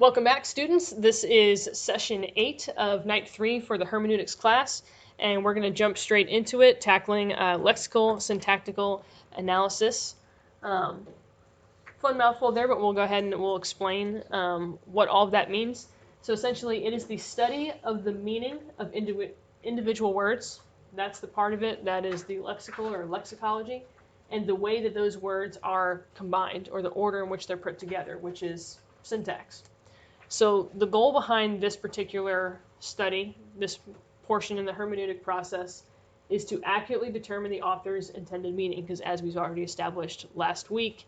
Welcome back, students. This is session 8 of night 3 for the hermeneutics class, and we're going to jump straight into it, tackling lexical, syntactical analysis. Fun mouthful there, but we'll go ahead and we'll explain what all of that means. So essentially, it is the study of the meaning of individual words. That's the part of it that is the lexical or lexicology, and the way that those words are combined, or the order in which they're put together, which is syntax. So the goal behind this particular study, this portion in the hermeneutic process, is to accurately determine the author's intended meaning, because as we've already established last week,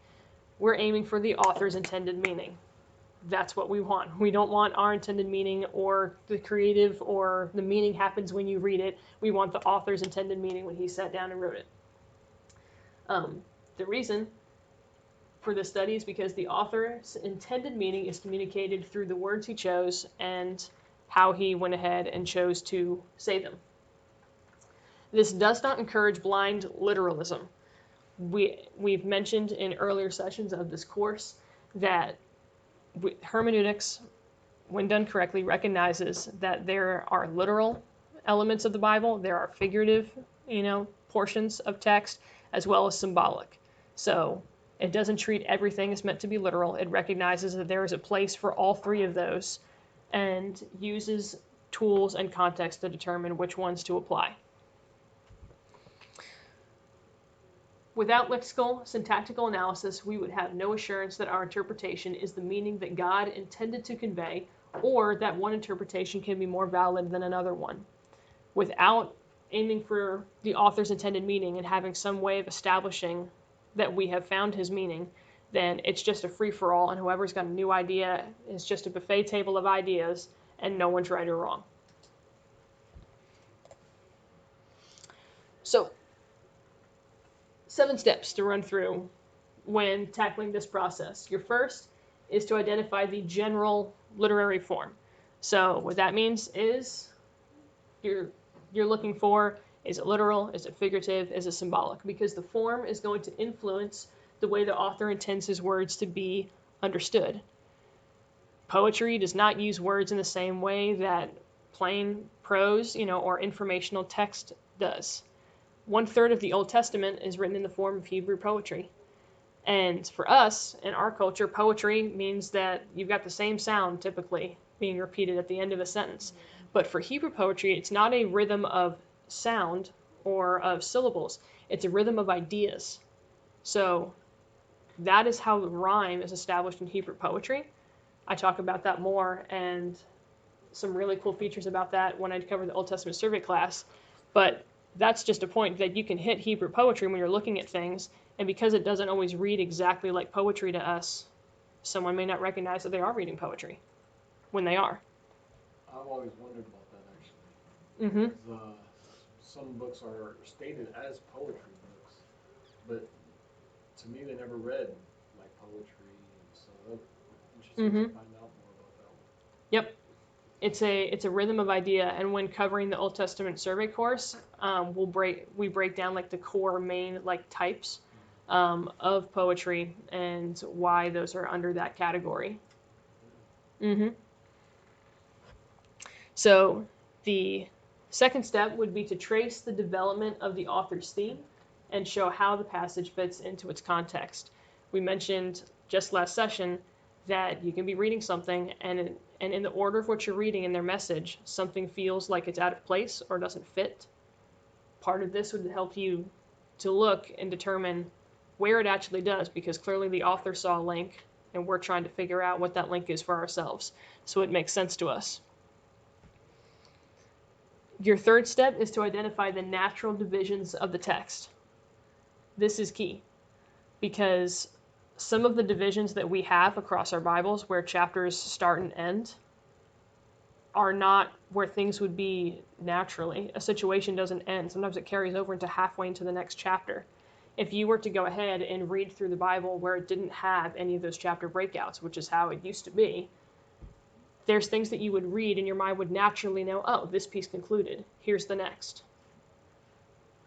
we're aiming for the author's intended meaning. That's what we want. We don't want our intended meaning or the creative or the meaning happens when you read it. We want the author's intended meaning when he sat down and wrote it. The reason for this study is because the author's intended meaning is communicated through the words he chose and how he went ahead and chose to say them. This does not encourage blind literalism. We've mentioned in earlier sessions of this course that hermeneutics, when done correctly, recognizes that there are literal elements of the Bible, there are figurative, portions of text, as well as symbolic. So it doesn't treat everything as meant to be literal. It recognizes that there is a place for all three of those and uses tools and context to determine which ones to apply. Without lexical, syntactical analysis, we would have no assurance that our interpretation is the meaning that God intended to convey, or that one interpretation can be more valid than another one. Without aiming for the author's intended meaning and having some way of establishing that we have found his meaning, then it's just a free-for-all, and whoever's got a new idea is just a buffet table of ideas, and no one's right or wrong. So, 7 steps to run through when tackling this process. Your first is to identify the general literary form. So what that means is you're looking for, is it literal, is it figurative, is it symbolic? Because the form is going to influence the way the author intends his words to be understood. Poetry does not use words in the same way that plain prose, or informational text does. 1/3 of the Old Testament is written in the form of Hebrew poetry. And for us, in our culture, poetry means that you've got the same sound typically being repeated at the end of a sentence. But for Hebrew poetry, it's not a rhythm of sound or of syllables. It's a rhythm of ideas. So that is how the rhyme is established in Hebrew poetry. I talk about that more and some really cool features about that when I cover the Old Testament survey class. But that's just a point that you can hit Hebrew poetry when you're looking at things, and because it doesn't always read exactly like poetry to us, someone may not recognize that they are reading poetry when they are. I've always wondered about that, actually. Because, some books are stated as poetry books, but to me they never read like poetry, so that's interesting to find out more about that one. Yep. It's a rhythm of idea, and when covering the Old Testament survey course, we break down like the core main types of poetry and why those are under that category. So the second step would be to trace the development of the author's theme and show how the passage fits into its context. We mentioned just last session that you can be reading something and in the order of what you're reading in their message, something feels like it's out of place or doesn't fit. Part of this would help you to look and determine where it actually does, because clearly the author saw a link and we're trying to figure out what that link is for ourselves, so it makes sense to us. Your third step is to identify the natural divisions of the text. This is key, because some of the divisions that we have across our Bibles, where chapters start and end, are not where things would be naturally. A situation doesn't end. Sometimes it carries over into halfway into the next chapter. If you were to go ahead and read through the Bible where it didn't have any of those chapter breakouts, which is how it used to be, there's things that you would read and your mind would naturally know, oh, this piece concluded, here's the next.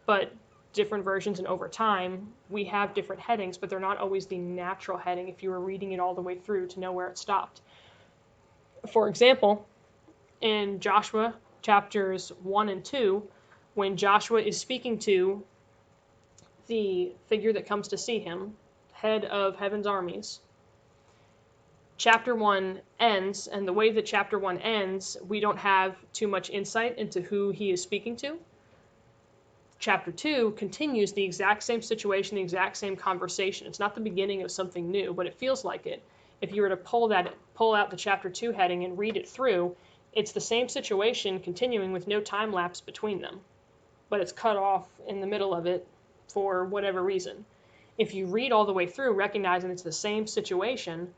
But different versions, and over time, we have different headings, but they're not always the natural heading if you were reading it all the way through to know where it stopped. For example, in Joshua chapters 1 and 2, when Joshua is speaking to the figure that comes to see him, head of heaven's armies, chapter 1 ends, and the way that chapter 1 ends, we don't have too much insight into who he is speaking to. Chapter 2 continues the exact same situation, the exact same conversation. It's not the beginning of something new, but it feels like it. If you were to pull out the chapter 2 heading and read it through, it's the same situation continuing with no time lapse between them, but it's cut off in the middle of it for whatever reason. If you read all the way through, recognizing it's the same situation,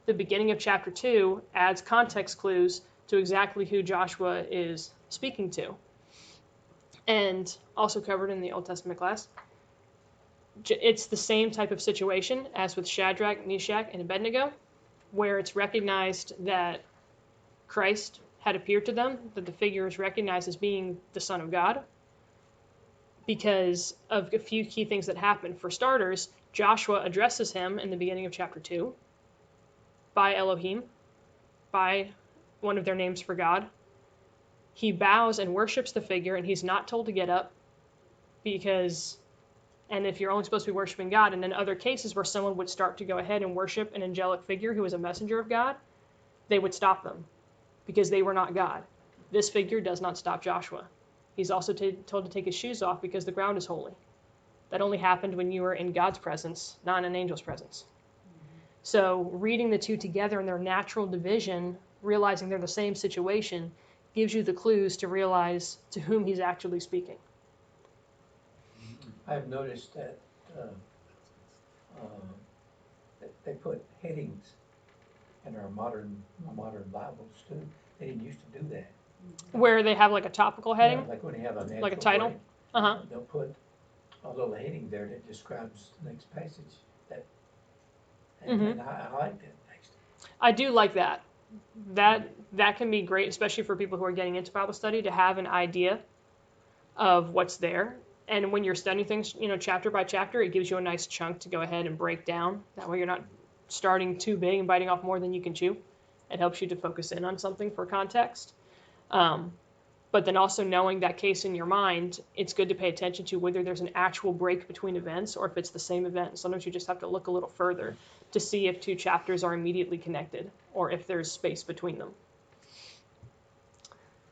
the beginning of chapter 2 adds context clues to exactly who Joshua is speaking to. And also covered in the Old Testament class, it's the same type of situation as with Shadrach, Meshach, and Abednego, where it's recognized that Christ had appeared to them, that the figure is recognized as being the Son of God, because of a few key things that happen. For starters, Joshua addresses him in the beginning of chapter 2 by Elohim, by one of their names for God. He bows and worships the figure, and he's not told to get up and if you're only supposed to be worshiping God, and in other cases where someone would start to go ahead and worship an angelic figure who is a messenger of God, they would stop them because they were not God. This figure does not stop Joshua. He's also told to take his shoes off because the ground is holy. That only happened when you were in God's presence, not in an angel's presence. So reading the two together in their natural division, realizing they're the same situation, gives you the clues to realize to whom he's actually speaking. I've noticed that they put headings in our modern Bibles too. They didn't used to do that. Where they have like a topical heading? Yeah, like when you have a natural like a title? break, Uh-huh. they'll put a little heading there that describes the next passage. And I like that next. I do like that. That can be great, especially for people who are getting into Bible study, to have an idea of what's there. And when you're studying things, chapter by chapter, it gives you a nice chunk to go ahead and break down. That way you're not starting too big and biting off more than you can chew. It helps you to focus in on something for context. But then also knowing that case in your mind, it's good to pay attention to whether there's an actual break between events or if it's the same event. Sometimes you just have to look a little further to see if two chapters are immediately connected or if there's space between them.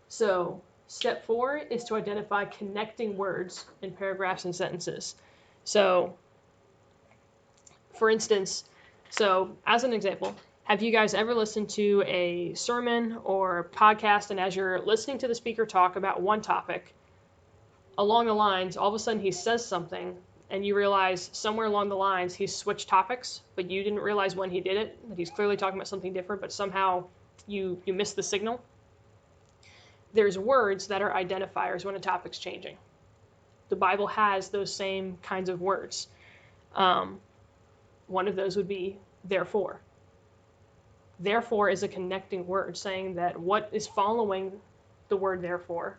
So step 4 is to identify connecting words in paragraphs and sentences. So, for instance, as an example, have you guys ever listened to a sermon or podcast, and as you're listening to the speaker talk about one topic, along the lines, all of a sudden he says something, and you realize somewhere along the lines he's switched topics, but you didn't realize when he did it, that he's clearly talking about something different, but somehow you missed the signal? There's words that are identifiers when a topic's changing. The Bible has those same kinds of words. One of those would be therefore. Therefore is a connecting word, saying that what is following the word therefore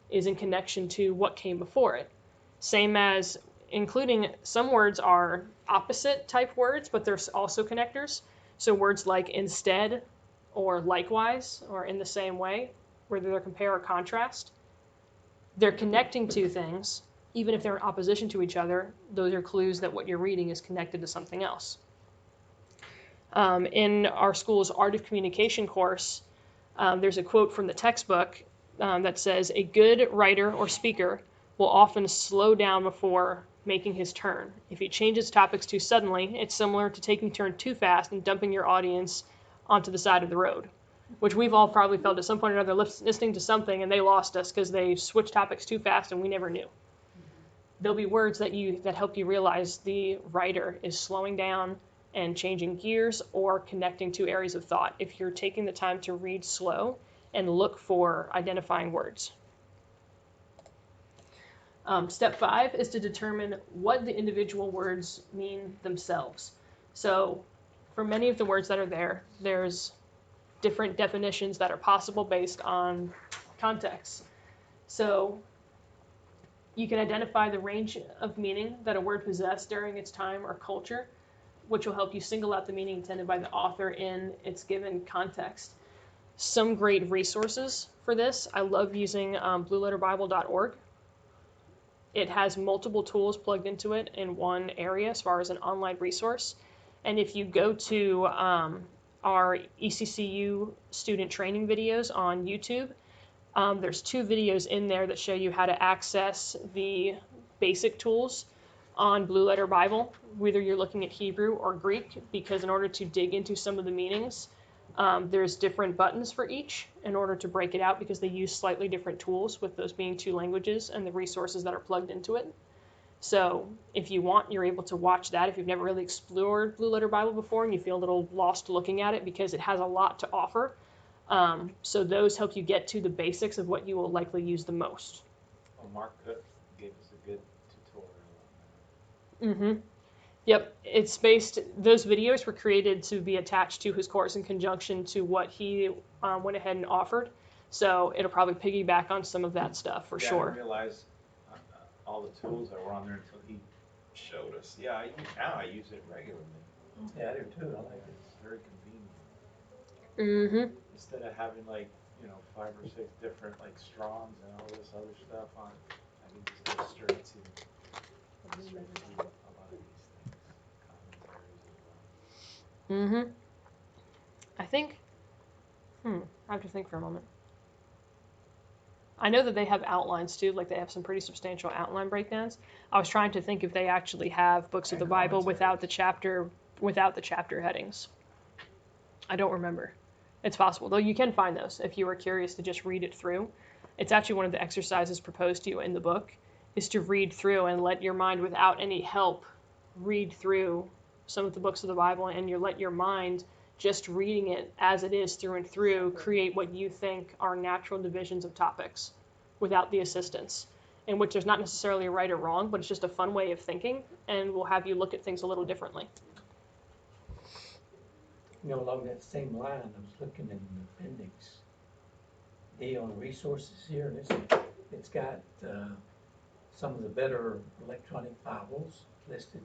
is in connection to what came before it. Same as including some words are opposite type words, but there's also connectors. So words like instead or likewise or in the same way, whether they're compare or contrast, they're connecting two things. Even if they're in opposition to each other, those are clues that what you're reading is connected to something else. In our school's Art of Communication course, there's a quote from the textbook that says, "A good writer or speaker will often slow down before making his turn. If he changes topics too suddenly, it's similar to taking a turn too fast and dumping your audience onto the side of the road," which we've all probably felt at some point or another listening to something and they lost us because they switched topics too fast and we never knew. There'll be words that help you realize the writer is slowing down and changing gears or connecting to areas of thought if you're taking the time to read slow and look for identifying words. Step 5 is to determine what the individual words mean themselves. So for many of the words that are there, there's different definitions that are possible based on context. So you can identify the range of meaning that a word possessed during its time or culture, which will help you single out the meaning intended by the author in its given context. some great resources for this. I love using blueletterbible.org. It has multiple tools plugged into it in one area as far as an online resource. And if you go to our ECCU student training videos on YouTube, there's 2 videos in there that show you how to access the basic tools on Blue Letter Bible, whether you're looking at Hebrew or Greek, because in order to dig into some of the meanings, there's different buttons for each in order to break it out, because they use slightly different tools, with those being 2 languages and the resources that are plugged into it. So if you want, you're able to watch that if you've never really explored Blue Letter Bible before and you feel a little lost looking at it, because it has a lot to offer. So those help you get to the basics of what you will likely use the most. Well, Mark Cook gave us a good tutorial on Mm-hmm. Yep, it's based. Those videos were created to be attached to his course in conjunction to what he went ahead and offered. So it'll probably piggyback on some of that stuff for that. Yeah, I sure. didn't realize all the tools that were on there until he showed us. Yeah, now I use it regularly. Yeah, I do too, I like it. It's very convenient. Mm-hmm. Instead of having 5 or 6 different Strongs and all this other stuff on, I can just go straight to a lot of these things, commentaries as well. Mm-hmm. I think. I have to think for a moment. I know that they have outlines too, like they have some pretty substantial outline breakdowns. I was trying to think if they actually have books of the And Bible commentaries. without the chapter headings. I don't remember. It's possible, though you can find those if you are curious to just read it through. It's actually one of the exercises proposed to you in the book, is to read through and let your mind, without any help, read through some of the books of the Bible, and you let your mind, just reading it as it is through and through, create what you think are natural divisions of topics without the assistance, in which there's not necessarily a right or wrong, but it's just a fun way of thinking and will have you look at things a little differently. Along that same line, I was looking in the appendix, D on resources here, and it's got some of the better electronic Bibles listed.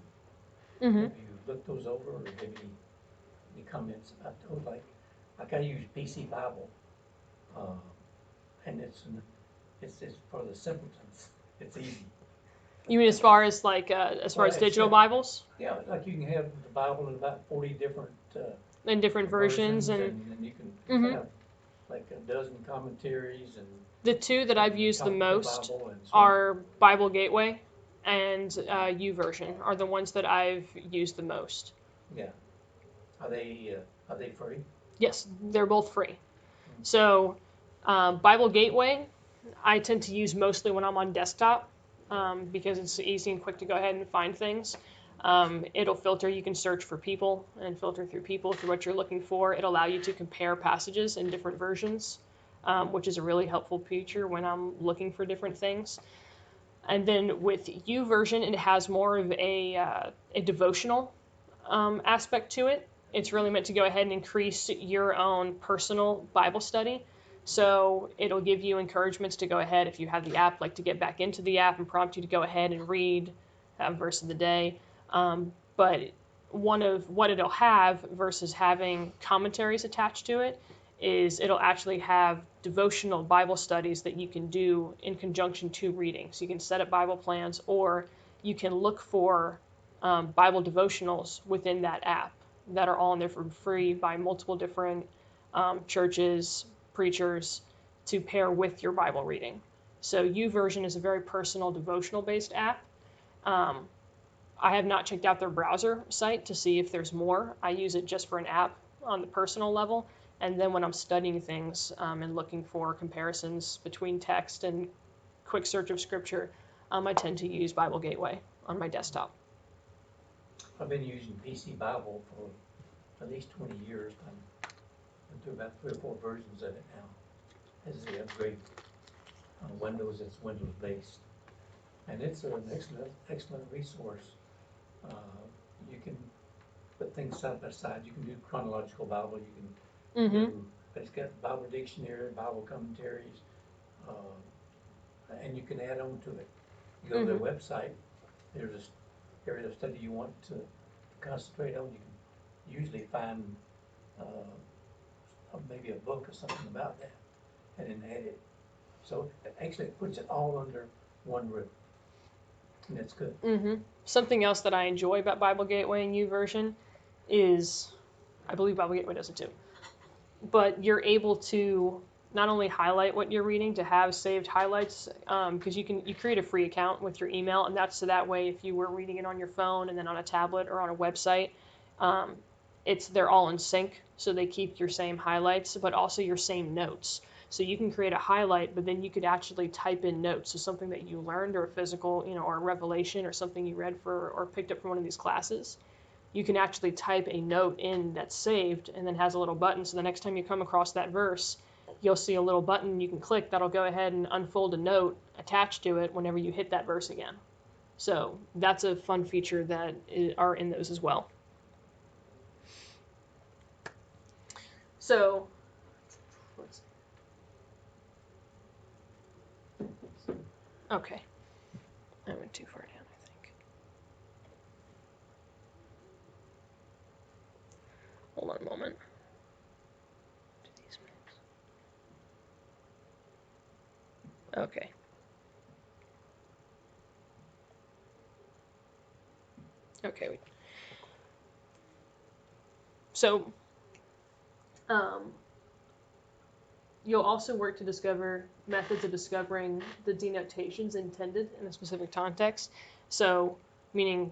Mm-hmm. Have you looked those over, or have any comments about those? Like I use PC Bible, and it's for the simpletons. It's easy. You mean as far as digital Bibles? Yeah, like you can have the Bible in about 40 different In different versions, and you can Mhm. have like a dozen commentaries and the 2 that I've used the talk most Bible and so on. are Bible Gateway and YouVersion are the ones that I've used the most. Yeah. Are they free? Yes, they're both free. So Bible Gateway, I tend to use mostly when I'm on desktop, because it's easy and quick to go ahead and find things. It'll filter. You can search for people and filter through people through what you're looking for. It'll allow you to compare passages in different versions, which is a really helpful feature when I'm looking for different things. And then with YouVersion, it has more of a devotional aspect to it. It's really meant to go ahead and increase your own personal Bible study. So it'll give you encouragements to go ahead, if you have the app, like to get back into the app and prompt you to go ahead and read a verse of the day. But one of what it'll have versus having commentaries attached to it is it'll actually have devotional Bible studies that you can do in conjunction to reading. So you can set up Bible plans, or you can look for Bible devotionals within that app that are all in there for free by multiple different churches, preachers, to pair with your Bible reading. So YouVersion is a very personal devotional based app. I have not checked out their browser site to see if there's more. I use it just for an app on the personal level, and then when I'm studying things and looking for comparisons between text and quick search of scripture, I tend to use Bible Gateway on my desktop. I've been using PC Bible for at least 20 years. I'm through about 3 or 4 versions of it now. As they upgrade Windows, it's Windows based. And it's an excellent resource. You can put things side by side. You can do chronological Bible. You can do, but it's got Bible dictionary, Bible commentaries, and you can add on to it. You go to their website. There's an area of study you want to concentrate on. You can usually find maybe a book or something about that, and then add it. So actually it puts it all under one roof, and that's good. Something else that I enjoy about Bible Gateway and YouVersion is, I believe Bible Gateway does it too, but you're able to not only highlight what you're reading, to have saved highlights, because you create a free account with your email, and that's so that way if you were reading it on your phone and then on a tablet or on a website, um, they're all in sync, so they keep your same highlights, but also your same notes. So you can create a highlight, but then you could actually type in notes, so something that you learned or a physical, or a revelation or something you read for or picked up from one of these classes. You can actually type a note in that's saved and then has a little button. So the next time you come across that verse, you'll see a little button you can click that'll go ahead and unfold a note attached to it whenever you hit that verse again. So that's a fun feature that are in those as well. So okay, I went too far down, I think. Hold on a moment. Okay. Okay. So, you'll also work to discover methods of discovering the denotations intended in a specific context. So, meaning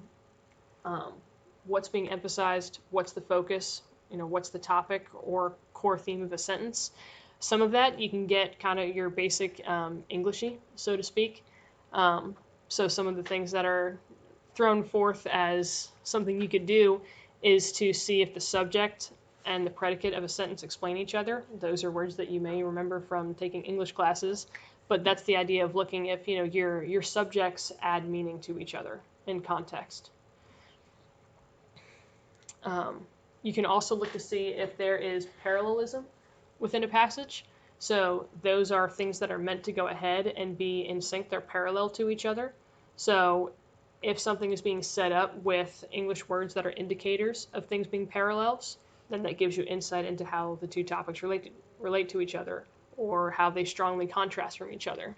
what's being emphasized, what's the focus, what's the topic or core theme of a sentence. Some of that you can get kind of your basic Englishy, so to speak. So some of the things that are thrown forth as something you could do is to see if the subject and the predicate of a sentence explain each other. Those are words that you may remember from taking English classes, but that's the idea of looking if your subjects add meaning to each other in context. You can also look to see if there is parallelism within a passage. So those are things that are meant to go ahead and be in sync. They're parallel to each other. So if something is being set up with English words that are indicators of things being parallels, then that gives you insight into how the two topics relate to each other, or how they strongly contrast from each other.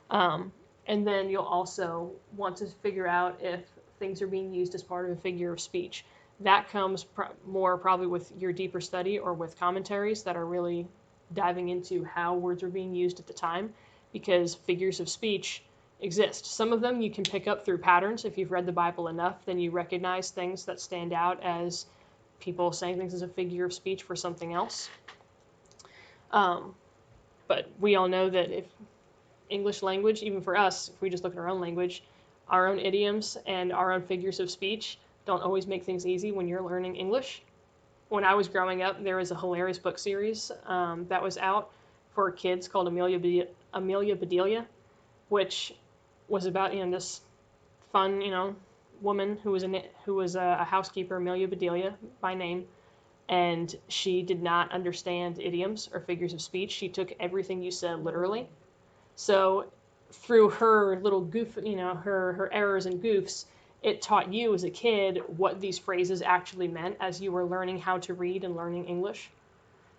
And then you'll also want to figure out if things are being used as part of a figure of speech. That comes more probably with your deeper study or with commentaries that are really diving into how words are being used at the time, because figures of speech exist. Some of them you can pick up through patterns. If you've read the Bible enough, then you recognize things that stand out as people saying things as a figure of speech for something else. But we all know that if English language, even for us, if we just look at our own language, our own idioms and our own figures of speech don't always make things easy when you're learning English. When I was growing up, there was a hilarious book series that was out for kids called Amelia Bedelia, which was about this fun woman who was a housekeeper, Amelia Bedelia by name, and she did not understand idioms or figures of speech. She took everything you said literally. So through her little goof, her errors and goofs, it taught you as a kid what these phrases actually meant as you were learning how to read and learning English.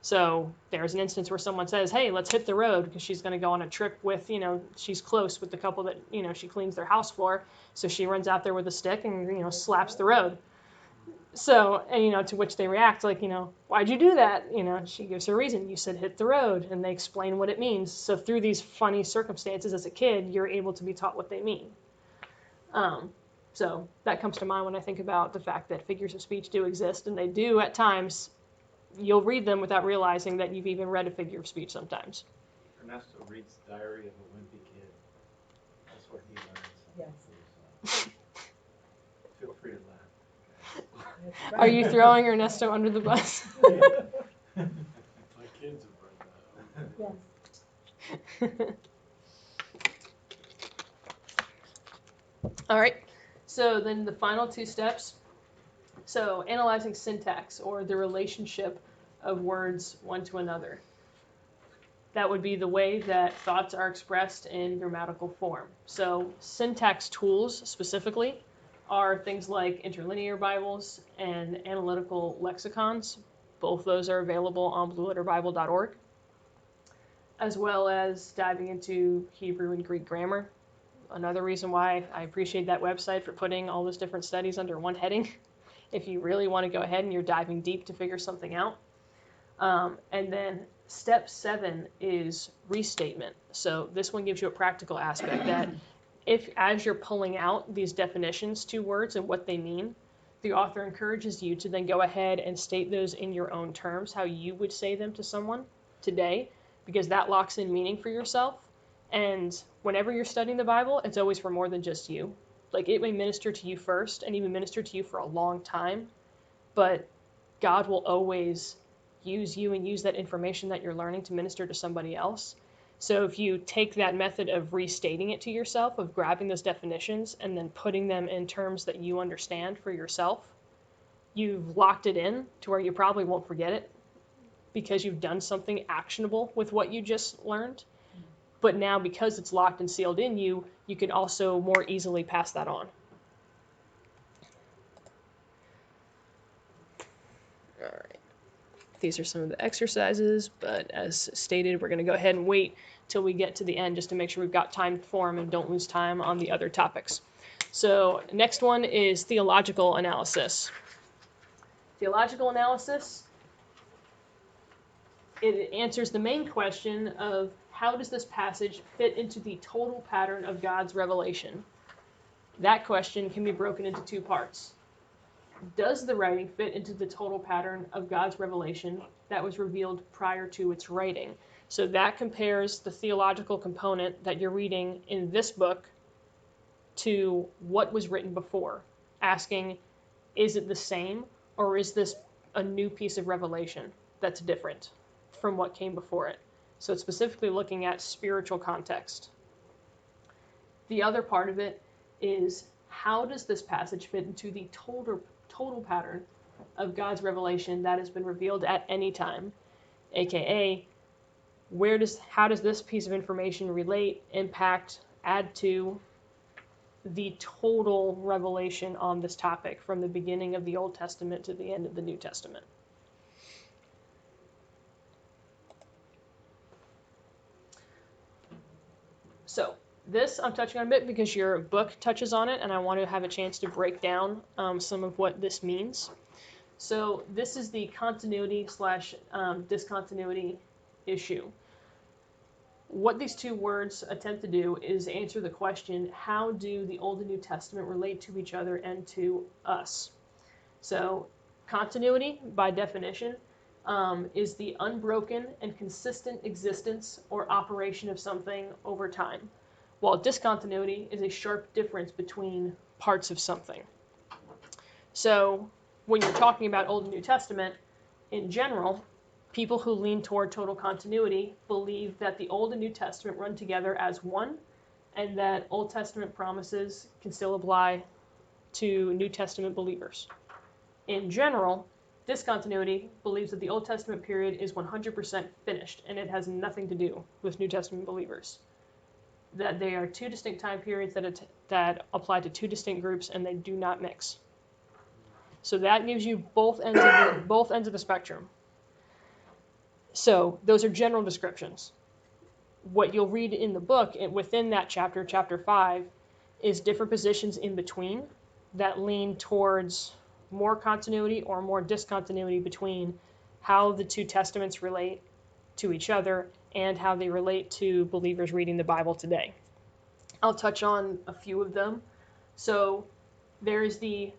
So there's an instance where someone says, hey, let's hit the road, because she's going to go on a trip with, she's close with the couple that, she cleans their house floor. So she runs out there with a stick and, slaps the road. So, and, to which they react like, why'd you do that? She gives her reason. You said hit the road, and they explain what it means. So through these funny circumstances as a kid, you're able to be taught what they mean. So that comes to mind when I think about the fact that figures of speech do exist, and they do at times. You'll read them without realizing that you've even read a figure of speech sometimes. Ernesto reads Diary of a Wimpy Kid. That's where he learns. Yes. Feel free to laugh. Are you throwing Ernesto under the bus? My kids have read that. Yes. All right. So then the final two steps. So analyzing syntax, or the relationship of words one to another. That would be the way that thoughts are expressed in grammatical form. So syntax tools specifically are things like interlinear Bibles and analytical lexicons, Both those are available on blueletterbible.org, as well as diving into Hebrew and Greek grammar. Another reason why I appreciate that website for putting all those different studies under one heading, if you really want to go ahead and you're diving deep to figure something out. And then step 7 is restatement. So this one gives you a practical aspect that if, as you're pulling out these definitions to words and what they mean, the author encourages you to then go ahead and state those in your own terms, how you would say them to someone today, because that locks in meaning for yourself. And whenever you're studying the Bible, it's always for more than just you. Like, it may minister to you first and even minister to you for a long time, but God will always use you and use that information that you're learning to minister to somebody else. So if you take that method of restating it to yourself, of grabbing those definitions and then putting them in terms that you understand for yourself, you've locked it in to where you probably won't forget it because you've done something actionable with what you just learned. But now, because it's locked and sealed in you, you can also more easily pass that on. All right. These are some of the exercises, but as stated, we're going to go ahead and wait till we get to the end just to make sure we've got time for them and don't lose time on the other topics. So next one is theological analysis. Theological analysis, it answers the main question of how does this passage fit into the total pattern of God's revelation? That question can be broken into 2 parts. Does the writing fit into the total pattern of God's revelation that was revealed prior to its writing? So that compares the theological component that you're reading in this book to what was written before, asking, is it the same, or is this a new piece of revelation that's different from what came before it? So it's specifically looking at spiritual context. The other part of it is, how does this passage fit into the total pattern of God's revelation that has been revealed at any time? AKA, how does this piece of information relate, impact, add to the total revelation on this topic from the beginning of the Old Testament to the end of the New Testament? So this I'm touching on a bit because your book touches on it, and I want to have a chance to break down some of what this means. So this is the continuity / discontinuity issue. What these 2 words attempt to do is answer the question, how do the Old and New Testament relate to each other and to us? So continuity, by definition, is the unbroken and consistent existence or operation of something over time, while discontinuity is a sharp difference between parts of something. So when you're talking about Old and New Testament, in general, people who lean toward total continuity believe that the Old and New Testament run together as one, and that Old Testament promises can still apply to New Testament believers. In general, discontinuity believes that the Old Testament period is 100% finished, and it has nothing to do with New Testament believers. That they are 2 distinct time periods that apply to 2 distinct groups, and they do not mix. So that gives you both ends of the spectrum. So those are general descriptions. What you'll read in the book, within that chapter, chapter 5, is different positions in between that lean towards more continuity or more discontinuity between how the 2 testaments relate to each other and how they relate to believers reading the Bible today. I'll touch on a few of them. So there is the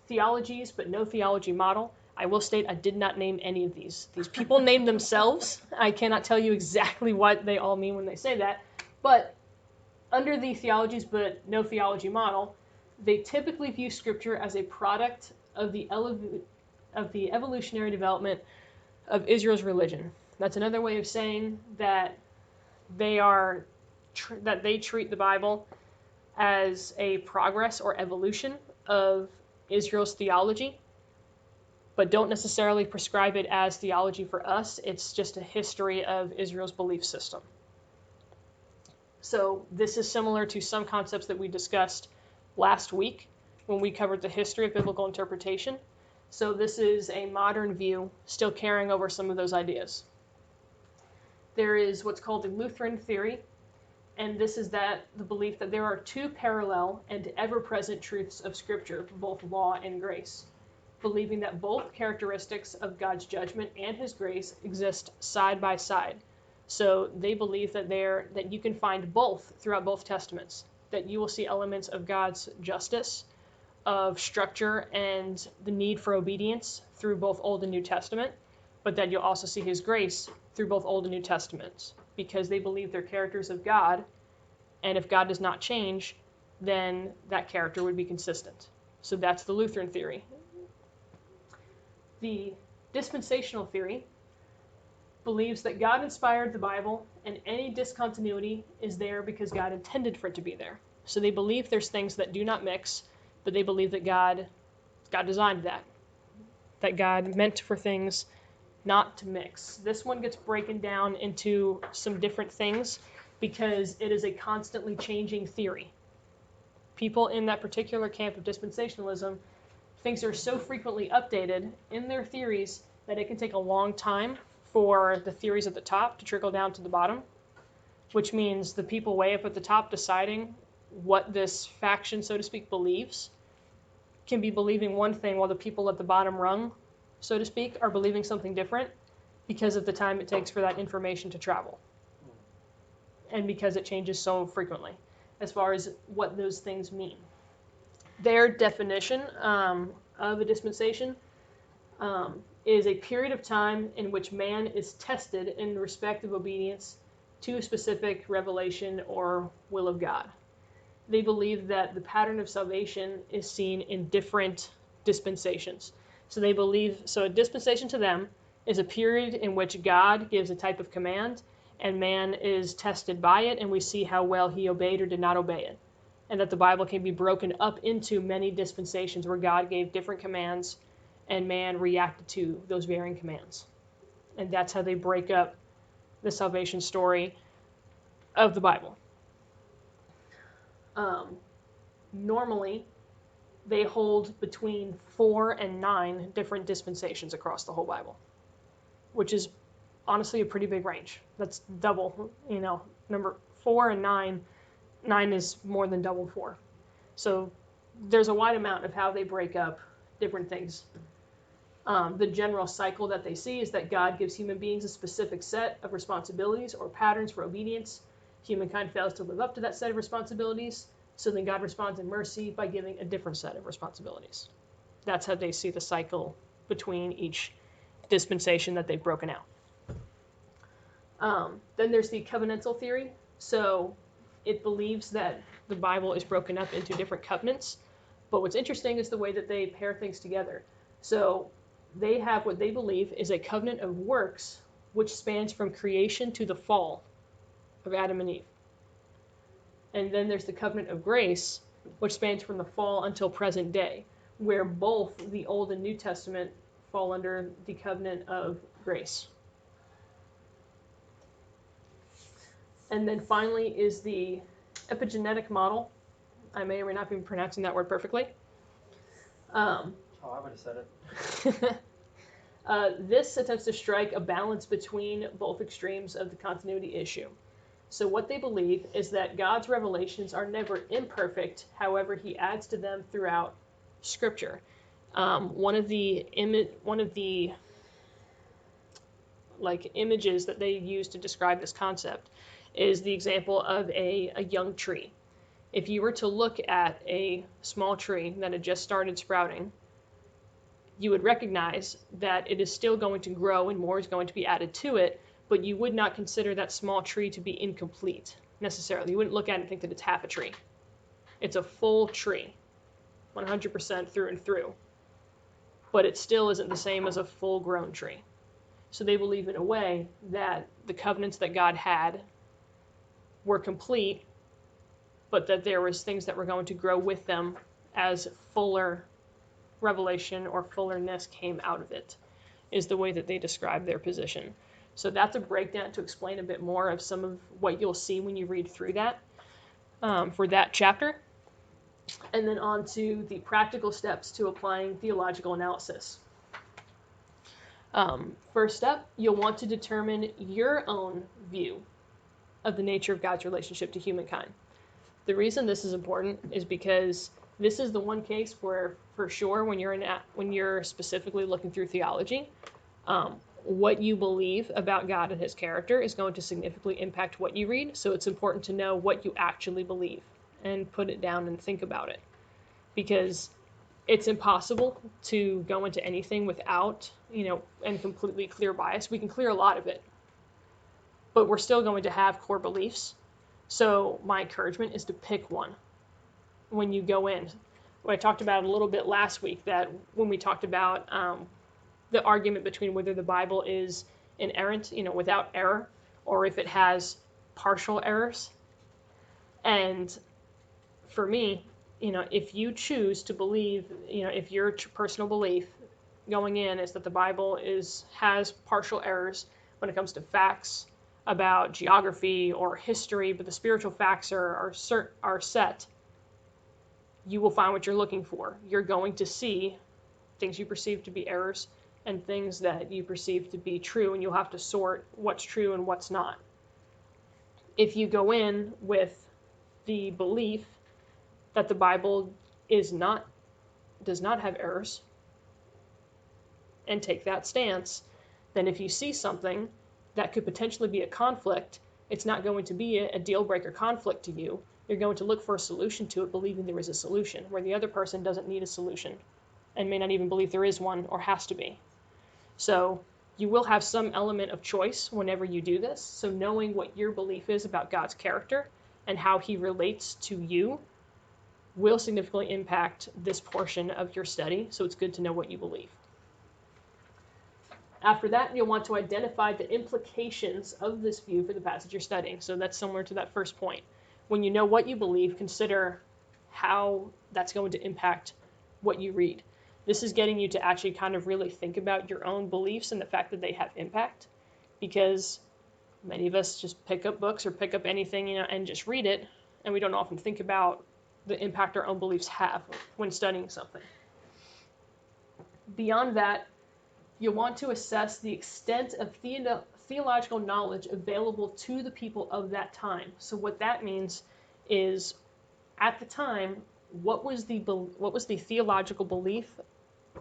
theologies but no theology model. I will state I did not name any of these. These people named themselves. I cannot tell you exactly what they all mean when they say that, but under the theologies but no theology model, they typically view Scripture as a product of the evolutionary development of Israel's religion. That's another way of saying that they treat the Bible as a progress or evolution of Israel's theology, but don't necessarily prescribe it as theology for us. It's just a history of Israel's belief system. So this is similar to some concepts that we discussed last week when we covered the history of biblical interpretation. So this is a modern view, still carrying over some of those ideas. There is what's called the Lutheran theory, and this is that the belief that there are two parallel and ever-present truths of Scripture, both law and grace, believing that both characteristics of God's judgment and his grace exist side by side. So they believe that you can find both throughout both testaments, that you will see elements of God's justice, of structure, and the need for obedience through both Old and New Testament, but that you'll also see his grace through both Old and New Testaments, because they believe they're characters of God, and if God does not change, then that character would be consistent. So that's the Lutheran theory. The dispensational theory believes that God inspired the Bible, and any discontinuity is there because God intended for it to be there. So they believe there's things that do not mix, but they believe that God designed that God meant for things not to mix. This one gets broken down into some different things because it is a constantly changing theory. People in that particular camp of dispensationalism, things are so frequently updated in their theories that it can take a long time for the theories at the top to trickle down to the bottom, which means the people way up at the top deciding what this faction, so to speak, believes can be believing one thing while the people at the bottom rung, so to speak, are believing something different because of the time it takes for that information to travel. And because it changes so frequently as far as what those things mean. Their definition of a dispensation is a period of time in which man is tested in respect of obedience to a specific revelation or will of God. They believe that the pattern of salvation is seen in different dispensations. So a dispensation to them is a period in which God gives a type of command and man is tested by it, and we see how well he obeyed or did not obey it. And that the Bible can be broken up into many dispensations where God gave different commands and man reacted to those varying commands. And that's how they break up the salvation story of the Bible. Normally, they hold between 4 and 9 different dispensations across the whole Bible, which is honestly a pretty big range. That's double, number 4 and 9. 9 is more than double 4. So there's a wide amount of how they break up different things. The general cycle that they see is that God gives human beings a specific set of responsibilities or patterns for obedience. Humankind fails to live up to that set of responsibilities, so then God responds in mercy by giving a different set of responsibilities. That's how they see the cycle between each dispensation that they've broken out. Then there's the covenantal theory. So it believes that the Bible is broken up into different covenants. But what's interesting is the way that they pair things together. So they have what they believe is a covenant of works, which spans from creation to the fall of Adam and Eve. And then there's the covenant of grace, which spans from the fall until present day, where both the Old and New Testament fall under the covenant of grace. And then finally is the epigenetic model. I may or may not be pronouncing that word perfectly. I would have said it. This attempts to strike a balance between both extremes of the continuity issue. So what they believe is that God's revelations are never imperfect, however, he adds to them throughout Scripture. One of the images that they use to describe this concept is the example of a young tree. If you were to look at a small tree that had just started sprouting, you would recognize that it is still going to grow and more is going to be added to it, but you would not consider that small tree to be incomplete necessarily. You wouldn't look at it and think that it's half a tree. It's a full tree, 100% through and through, but it still isn't the same as a full-grown tree. So they believe in a way that the covenants that God had were complete, but that there was things that were going to grow with them as fuller revelation or fullerness came out of it, is the way that they describe their position. So that's a breakdown to explain a bit more of some of what you'll see when you read through that for that chapter. And then on to the practical steps to applying theological analysis. First step, you'll want to determine your own view of the nature of God's relationship to humankind. The reason this is important is because this is the one case where, for sure, when you're specifically looking through theology, what you believe about God and his character is going to significantly impact what you read. So it's important to know what you actually believe and put it down and think about it. Because it's impossible to go into anything without, and completely clear bias. We can clear a lot of it, but we're still going to have core beliefs. So my encouragement is to pick one when you go in. What I talked about a little bit last week, that when we talked about the argument between whether the Bible is inerrant, without error, or if it has partial errors. And for me, if you choose to believe, if your personal belief going in is that the Bible has partial errors when it comes to facts about geography or history, but the spiritual facts are set, you will find what you're looking for. You're going to see things you perceive to be errors and things that you perceive to be true, and you'll have to sort what's true and what's not. If you go in with the belief that the Bible does not have errors, and take that stance, then if you see something that could potentially be a conflict, it's not going to be a deal breaker conflict to you. You're going to look for a solution to it, believing there is a solution, where the other person doesn't need a solution and may not even believe there is one or has to be. So you will have some element of choice whenever you do this. So knowing what your belief is about God's character and how he relates to you will significantly impact this portion of your study. So it's good to know what you believe. After that, you'll want to identify the implications of this view for the passage you're studying. So that's similar to that first point. When you know what you believe, consider how that's going to impact what you read. This is getting you to actually kind of really think about your own beliefs and the fact that they have impact, because many of us just pick up books or pick up anything, and just read it, and we don't often think about the impact our own beliefs have when studying something. Beyond that, you'll want to assess the extent of theological knowledge available to the people of that time. So what that means is, at the time, what was the theological belief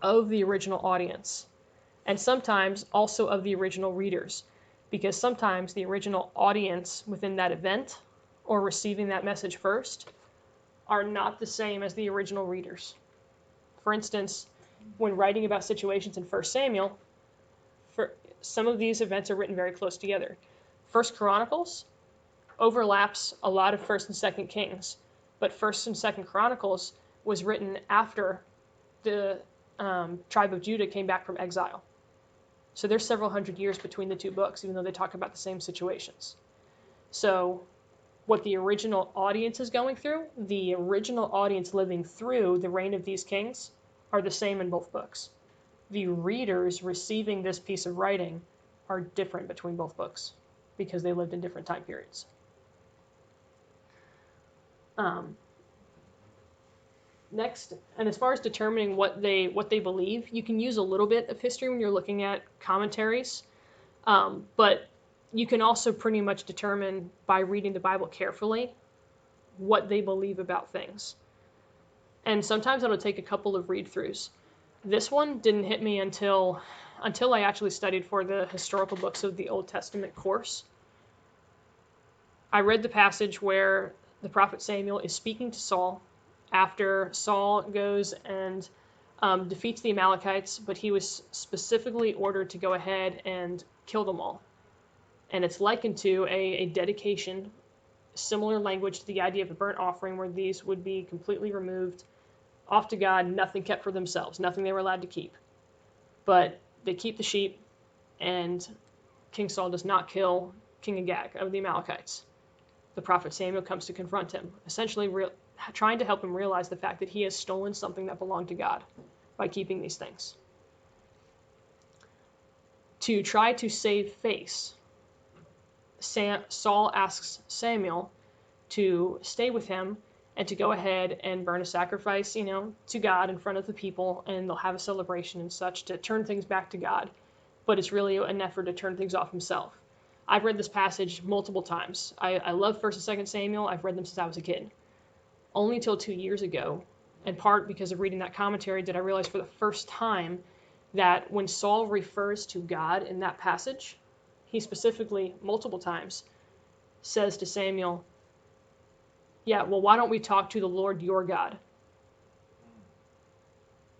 of the original audience, and sometimes also of the original readers, because sometimes the original audience within that event or receiving that message first are not the same as the original readers. For instance, when writing about situations in 1 Samuel, some of these events are written very close together. 1 Chronicles overlaps a lot of 1st and 2nd Kings, but 1st and 2nd Chronicles was written after the tribe of Judah came back from exile. So there's several hundred years between the two books, even though they talk about the same situations. So what the original audience is going through, the original audience living through the reign of these kings, are the same in both books. The readers receiving this piece of writing are different between both books because they lived in different time periods. Next, and as far as determining what they believe, you can use a little bit of history when you're looking at commentaries, but you can also pretty much determine by reading the Bible carefully what they believe about things. And sometimes it'll take a couple of read-throughs. This one didn't hit me until I actually studied for the historical books of the Old Testament course. I read the passage where the prophet Samuel is speaking to Saul after Saul goes and defeats the Amalekites, but he was specifically ordered to go ahead and kill them all. And it's likened to a dedication, similar language to the idea of a burnt offering, where these would be completely removed, off to God, nothing kept for themselves, nothing they were allowed to keep. But they keep the sheep, and King Saul does not kill King Agag of the Amalekites. The prophet Samuel comes to confront him, essentially trying to help him realize the fact that he has stolen something that belonged to God by keeping these things. To try to save face, Saul asks Samuel to stay with him and to go ahead and burn a sacrifice, to God in front of the people, and they'll have a celebration and such to turn things back to God. But it's really an effort to turn things off himself. I've read this passage multiple times. I love 1st and 2nd Samuel. I've read them since I was a kid. Only till 2 years ago, in part because of reading that commentary, did I realize for the first time that when Saul refers to God in that passage, he specifically, multiple times, says to Samuel, yeah, well, why don't we talk to the Lord your God?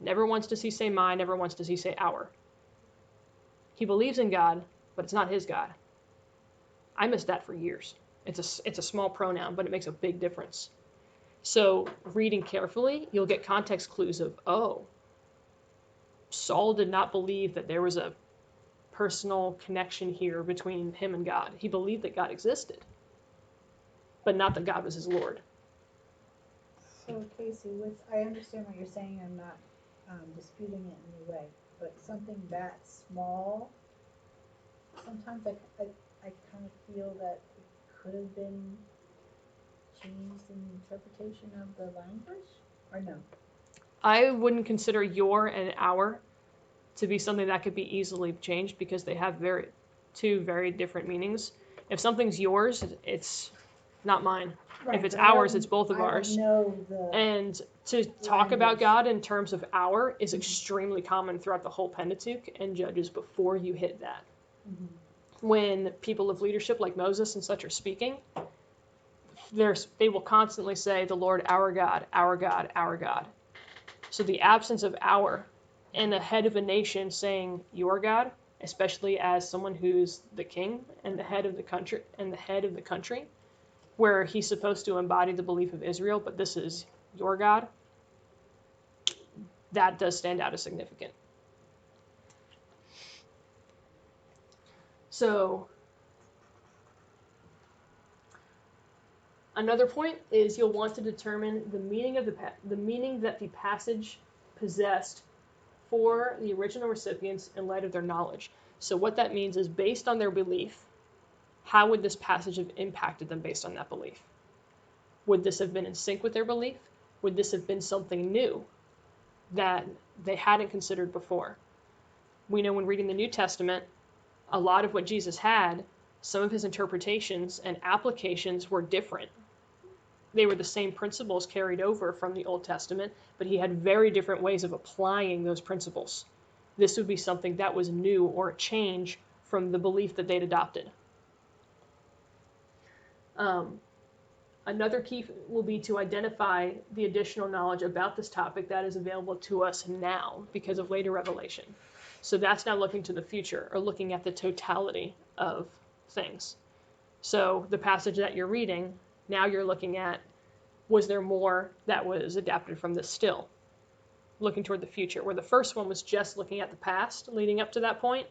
Never once does he say my, never once does he say our. He believes in God, but it's not his God. I missed that for years. It's a small pronoun, but it makes a big difference. So reading carefully, you'll get context clues of, oh, Saul did not believe that there was a personal connection here between him and God. He believed that God existed, but not that God was his Lord. So Casey, I understand what you're saying. I'm not disputing it in any way, but something that small, sometimes I kind of feel that it could have been changed in the interpretation of the language, or no? I wouldn't consider your and our to be something that could be easily changed because they have two very different meanings. If something's yours, it's not mine. Right, if it's but I ours, don't- it's both of I don't ours. know the And to talk about language. God in terms of our is extremely common throughout the whole Pentateuch and Judges before you hit that. Mhm. When people of leadership like Moses and such are speaking, they will constantly say, the Lord our God, our God, our God. So the absence of our and the head of a nation saying your God, especially as someone who's the king and the head of the country, where he's supposed to embody the belief of Israel, but this is your God, that does stand out as significant. So another point is you'll want to determine the meaning of the meaning that the passage possessed for the original recipients in light of their knowledge. So what that means is based on their belief, how would this passage have impacted them based on that belief? Would this have been in sync with their belief? Would this have been something new that they hadn't considered before? We know when reading the New Testament, a lot of what Jesus had, some of his interpretations and applications were different. They were the same principles carried over from the Old Testament, but he had very different ways of applying those principles. This would be something that was new or a change from the belief that they'd adopted. Another key will be to identify the additional knowledge about this topic that is available to us now because of later revelation. So that's now looking to the future or looking at the totality of things. So the passage that you're reading, now you're looking at, was there more that was adapted from this still? Looking toward the future, where the first one was just looking at the past leading up to that point.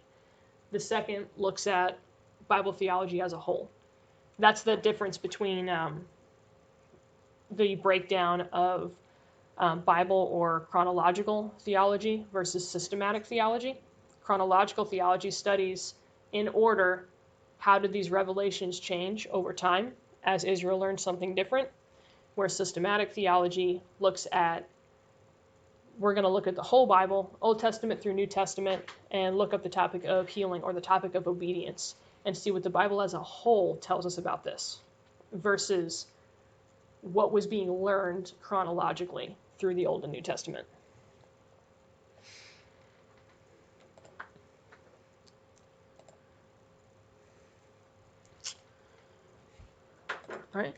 The second looks at Bible theology as a whole. That's the difference between the breakdown of Bible or chronological theology versus systematic theology. Chronological theology studies in order how did these revelations change over time as Israel learned something different, where systematic theology looks at, we're going to look at the whole Bible, Old Testament through New Testament, and look up the topic of healing or the topic of obedience and see what the Bible as a whole tells us about this versus what was being learned chronologically through the Old and New Testament. All right.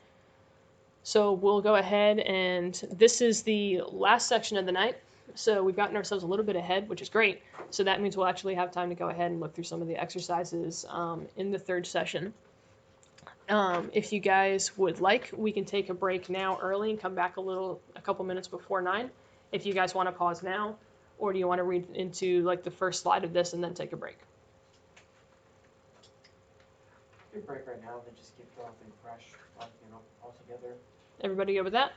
So we'll go ahead, and this is the last section of the night. So we've gotten ourselves a little bit ahead, which is great. So that means we'll actually have time to go ahead and look through some of the exercises in the third session. If you guys would like, we can take a break now early and come back a couple minutes before 9. If you guys want to pause now, or do you want to read into like the first slide of this and then take a break? Take a break right now, then just keep everything fresh, all together. Everybody good with that?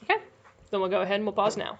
Okay, then we'll go ahead and we'll pause now.